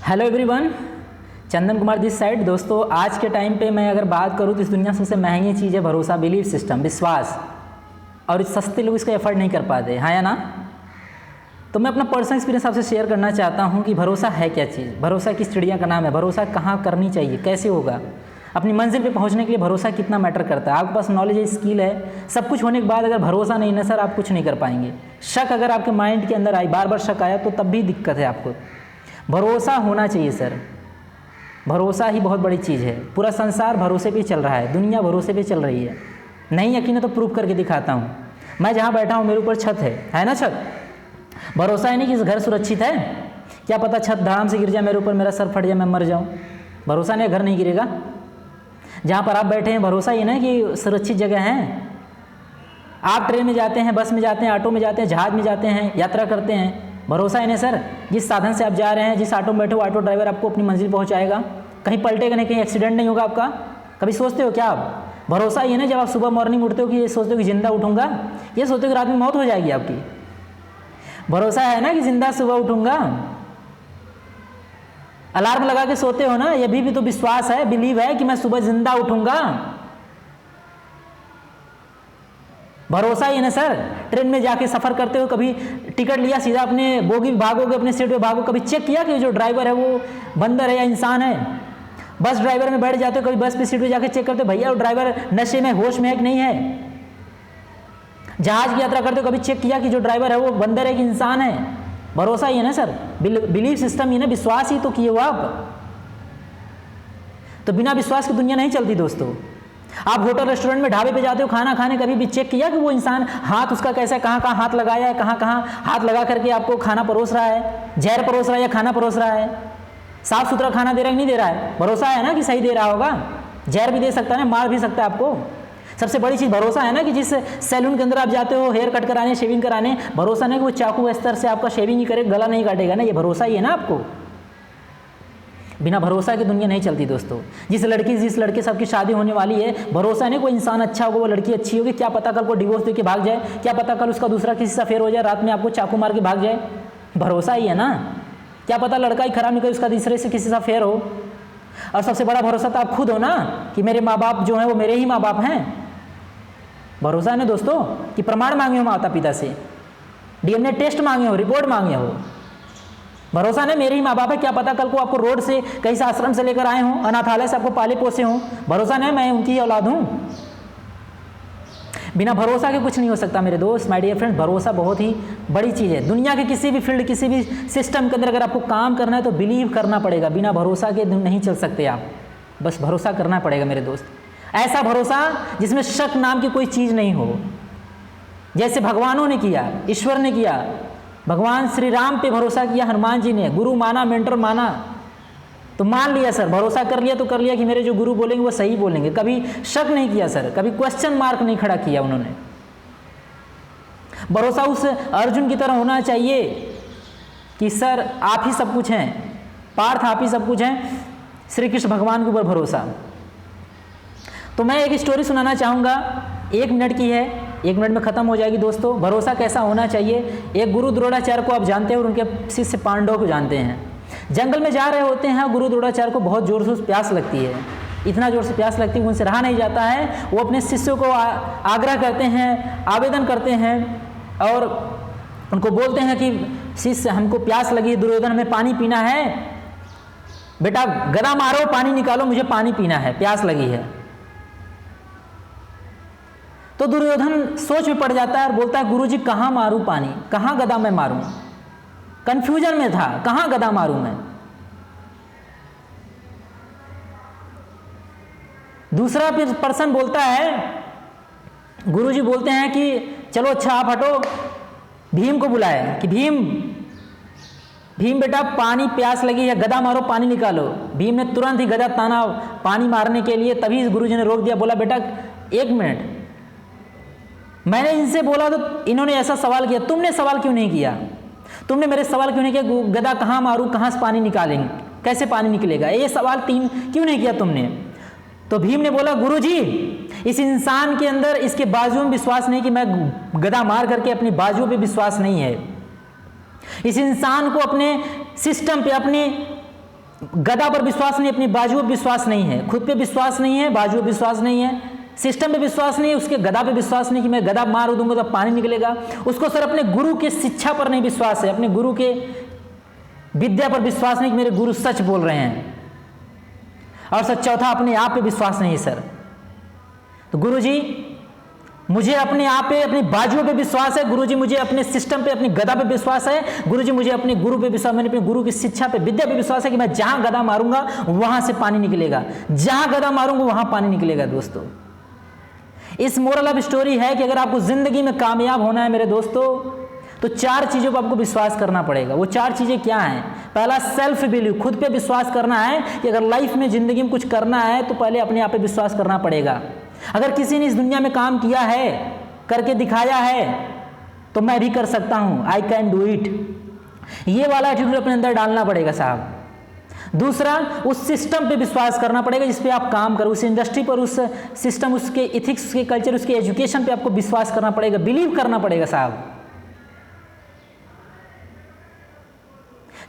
Hello everyone, Chandan Kumar this side. दोस्तों, आज के टाइम पे मैं अगर बात करूँ तो इस दुनिया सबसे महंगी चीज़ है भरोसा, बिलीव सिस्टम, विश्वास। और सस्ते लोग इसको एफर्ड नहीं कर पाते, हाँ या ना। तो मैं अपना पर्सनल एक्सपीरियंस आपसे शेयर करना चाहता हूँ कि भरोसा है क्या चीज़, भरोसा किस चिड़िया का नाम है, भरोसा कहाँ करनी चाहिए, कैसे होगा, अपनी मंजिल पे पहुँचने के लिए भरोसा कितना मैटर करता है। आपके पास नॉलेज है, स्किल है, सब कुछ होने के बाद अगर भरोसा नहीं ना सर, आप कुछ नहीं कर पाएंगे। शक अगर आपके माइंड के अंदर आई, बार बार शक आया, तो तब भी दिक्कत है आपको। भरोसा होना चाहिए सर, भरोसा ही बहुत बड़ी चीज़ है। पूरा संसार भरोसे पे चल रहा है, दुनिया भरोसे पे चल रही है। नहीं यकीन है तो प्रूव करके दिखाता हूँ। मैं जहाँ बैठा हूँ मेरे ऊपर छत है ना छत। भरोसा है नहीं कि इस घर सुरक्षित है, क्या पता छत धड़ाम से गिर जाए मेरे ऊपर, मेरा सर फट जाए, मैं मर जाऊँ। भरोसा नहीं, घर नहीं गिरेगा। जहाँ पर आप बैठे हैं भरोसा ये ना कि सुरक्षित जगह है। आप ट्रेन में जाते हैं, बस में जाते हैं, ऑटो में जाते हैं, जहाज में जाते हैं, यात्रा करते हैं, भरोसा है ना सर। जिस साधन से आप जा रहे हैं, जिस ऑटो में बैठे हो, ऑटो ड्राइवर आपको अपनी मंजिल पहुंचाएगा, कहीं पलटेगा नहीं, कहीं एक्सीडेंट नहीं होगा आपका। कभी सोचते हो क्या आप? भरोसा ये ना जब आप सुबह मॉर्निंग उठते हो कि ये सोचते हो कि जिंदा उठूंगा, ये सोचते हो कि रात में मौत हो जाएगी आपकी। भरोसा है ना कि जिंदा सुबह उठूंगा। अलार्म लगा के सोते हो ना, ये भी तो विश्वास है, बिलीव है कि मैं सुबह जिंदा उठूंगा। भरोसा ही ना सर। ट्रेन में जाके सफ़र करते हो, कभी टिकट लिया, सीधा अपने बोगी में भागोगे, अपने सीट पे भागो, कभी चेक किया कि जो ड्राइवर है वो बंदर है या इंसान है। बस ड्राइवर में बैठ जाते हो, कभी बस पे सीट पे जाके चेक करते हो भैया वो ड्राइवर नशे में, होश में है कि नहीं है। जहाज की यात्रा करते हो, कभी चेक किया कि जो ड्राइवर है वो बंदर है कि इंसान है। भरोसा ही है ना सर, बिलीव सिस्टम ही ना, विश्वास ही तो किए हो आप। तो बिना विश्वास की दुनिया नहीं चलती दोस्तों। आप होटल रेस्टोरेंट में ढाबे पे जाते हो खाना खाने, कभी भी चेक किया कि वो इंसान हाथ उसका कैसा है, कहाँ कहाँ हाथ लगाया है, कहाँ कहाँ हाथ लगा करके आपको खाना परोस रहा है, जहर परोस रहा है या खाना परोस रहा है, साफ सुथरा खाना दे रहा है कि नहीं दे रहा है। भरोसा है ना कि सही दे रहा होगा। जहर भी दे सकता है ना, मार भी सकता है आपको। सबसे बड़ी चीज़ भरोसा है ना कि जिस सैलून के अंदर आप जाते हो हेयर कट कराने, शेविंग कराने, भरोसा नहीं कि वो चाकू स्तर से आपका शेविंग ही करे, गला नहीं काटेगा ना, ये भरोसा ही है ना आपको। बिना भरोसा की दुनिया नहीं चलती दोस्तों। जिस लड़के से आपकी शादी होने वाली है, भरोसा नहीं कोई इंसान अच्छा होगा, वो लड़की अच्छी होगी, क्या पता कल को डिवोर्स देके भाग जाए, क्या पता कल उसका दूसरा किसी से अफेयर हो जाए, रात में आपको चाकू मार के भाग जाए। भरोसा ही है ना। क्या पता लड़का ही खराब निकले, उसका तीसरे से किसी से अफेयर हो। और सबसे बड़ा भरोसा तो आप खुद हो ना कि मेरे माँ बाप जो हैं वो मेरे ही माँ बाप हैं। भरोसा है ना दोस्तों कि प्रमाण मांगे हो माता पिता से, DNA टेस्ट मांगे हो, रिपोर्ट मांगे हो। भरोसा नहीं मेरे ही माँ बाप है, क्या पता कल को आपको रोड से कहीं से आश्रम से लेकर आए हों, अनाथालय से आपको पाले पोसे हों। भरोसा नहीं मैं उनकी औलाद हूँ। बिना भरोसा के कुछ नहीं हो सकता मेरे दोस्त, माय डियर फ्रेंड्स। भरोसा बहुत ही बड़ी चीज़ है। दुनिया के किसी भी फील्ड, किसी भी सिस्टम के अंदर अगर आपको काम करना है तो बिलीव करना पड़ेगा। बिना भरोसा के नहीं चल सकते आप, बस भरोसा करना पड़ेगा मेरे दोस्त। ऐसा भरोसा जिसमें शक नाम की कोई चीज़ नहीं हो, जैसे भगवानों ने किया, ईश्वर ने किया। भगवान श्री राम पे भरोसा किया हनुमान जी ने, गुरु माना, मेंटर माना, तो मान लिया सर, भरोसा कर लिया तो कर लिया कि मेरे जो गुरु बोलेंगे वो सही बोलेंगे। कभी शक नहीं किया सर, कभी क्वेश्चन मार्क नहीं खड़ा किया उन्होंने। भरोसा उस अर्जुन की तरह होना चाहिए कि सर आप ही सब कुछ हैं, पार्थ आप ही सब कुछ हैं, श्री कृष्ण भगवान के ऊपर भरोसा। तो मैं एक स्टोरी सुनाना चाहूँगा, 1 मिनट की है, 1 मिनट में ख़त्म हो जाएगी दोस्तों। भरोसा कैसा होना चाहिए। एक गुरु द्रोणाचार्य को आप जानते हैं और उनके शिष्य पांडव को जानते हैं। जंगल में जा रहे होते हैं, गुरु द्रोणाचार्य को बहुत ज़ोर से प्यास लगती है, इतना ज़ोर से प्यास लगती है उनसे रहा नहीं जाता है। वो अपने शिष्यों को आग्रह करते हैं, आवेदन करते हैं और उनको बोलते हैं कि शिष्य हमको प्यास लगी, दुर्योधन हमें पानी पीना है, बेटा गदा मारो, पानी निकालो, मुझे पानी पीना है, प्यास लगी है। तो दुर्योधन सोच में पड़ जाता है और बोलता है गुरुजी कहाँ मारूं पानी, कहाँ गदा मैं मारूं। कंफ्यूजन में था, कहाँ गदा मारूं मैं। दूसरा पर्सन बोलता है, गुरुजी बोलते हैं कि चलो अच्छा आप हटो, भीम को बुलाए कि भीम बेटा पानी प्यास लगी है, गदा मारो, पानी निकालो। भीम ने तुरंत ही गदा ताना पानी मारने के लिए, तभी गुरुजी ने रोक दिया, बोला बेटा 1 मिनट, मैंने इनसे बोला तो इन्होंने ऐसा सवाल किया, तुमने सवाल क्यों नहीं किया, तुमने मेरे सवाल क्यों नहीं किया, गदा कहाँ मारूं, कहाँ से पानी निकालेंगे, कैसे पानी निकलेगा, ये सवाल 3 क्यों नहीं किया तुमने। तो भीम ने बोला गुरुजी इस इंसान के अंदर इसके बाजुओं में विश्वास नहीं कि मैं गदा मार करके अपनी बाजुओं पे विश्वास नहीं है। इस इंसान को अपने सिस्टम पे, अपनी गधा पर विश्वास नहीं, अपनी बाजुओं पर विश्वास नहीं है, खुद पे विश्वास नहीं है, बाजुओं पर विश्वास नहीं है, सिस्टम पे विश्वास नहीं है, उसके गधा पे विश्वास नहीं कि मैं गधा मार दूंगा तो पानी निकलेगा। उसको सर अपने गुरु के शिक्षा पर नहीं विश्वास है, अपने गुरु के विद्या पर विश्वास नहीं कि मेरे गुरु सच बोल रहे हैं। और सर चौथा, अपने आप पे विश्वास नहीं है सर। तो गुरुजी मुझे अपने आप पे, अपनी बाजुओं पे विश्वास है, गुरुजी मुझे अपने सिस्टम पे, अपनी गधा पे विश्वास है, गुरुजी मुझे अपने गुरु पे विश्वास, मैंने अपने गुरु की शिक्षा पे, विद्या पे विश्वास है कि मैं जहां गधा मारूंगा वहां से पानी निकलेगा, जहां गधा मारूंगा वहां पानी निकलेगा। दोस्तों इस मोरल ऑफ स्टोरी है कि अगर आपको जिंदगी में कामयाब होना है मेरे दोस्तों, तो 4 चीजों पर आपको विश्वास करना पड़ेगा। वो 4 चीजें क्या हैं? पहला सेल्फ बिलीव, खुद पे विश्वास करना है कि अगर लाइफ में जिंदगी में कुछ करना है तो पहले अपने आप पे विश्वास करना पड़ेगा। अगर किसी ने इस दुनिया में काम किया है, करके दिखाया है, तो मैं भी कर सकता हूं, आई कैन डू इट। ये वाला एटीट्यूड अपने अंदर डालना पड़ेगा साहब। दूसरा, उस सिस्टम पे विश्वास करना पड़ेगा जिस पे आप काम करो, उस इंडस्ट्री पर, उस सिस्टम, उसके इथिक्स, उसके कल्चर, उसके एजुकेशन पे आपको विश्वास करना पड़ेगा, बिलीव करना पड़ेगा साहब।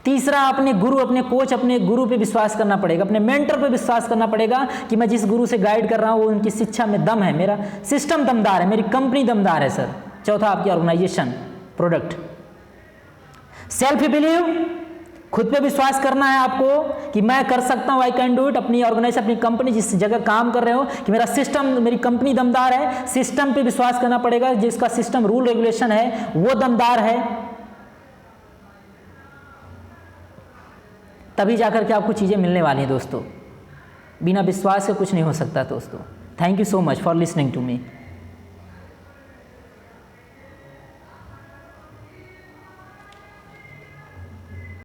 तीसरा, अपने गुरु, अपने कोच, अपने गुरु पे विश्वास करना पड़ेगा, अपने मेंटर पे विश्वास करना पड़ेगा कि मैं जिस गुरु से गाइड कर रहा हूं वो उनकी शिक्षा में दम है, मेरा सिस्टम दमदार है, मेरी कंपनी दमदार है सर। चौथा, आपकी ऑर्गेनाइजेशन, प्रोडक्ट। सेल्फ बिलीव, खुद पे विश्वास करना है आपको कि मैं कर सकता हूं, आई कैन डू इट। अपनी ऑर्गेनाइजेशन, अपनी कंपनी, जिस जगह काम कर रहे हो, कि मेरा सिस्टम, मेरी कंपनी दमदार है, सिस्टम पे विश्वास करना पड़ेगा, जिसका सिस्टम, रूल रेगुलेशन है वो दमदार है। तभी जाकर के आपको चीज़ें मिलने वाली हैं दोस्तों। बिना विश्वास के कुछ नहीं हो सकता दोस्तों। Thank you so much for listening to me.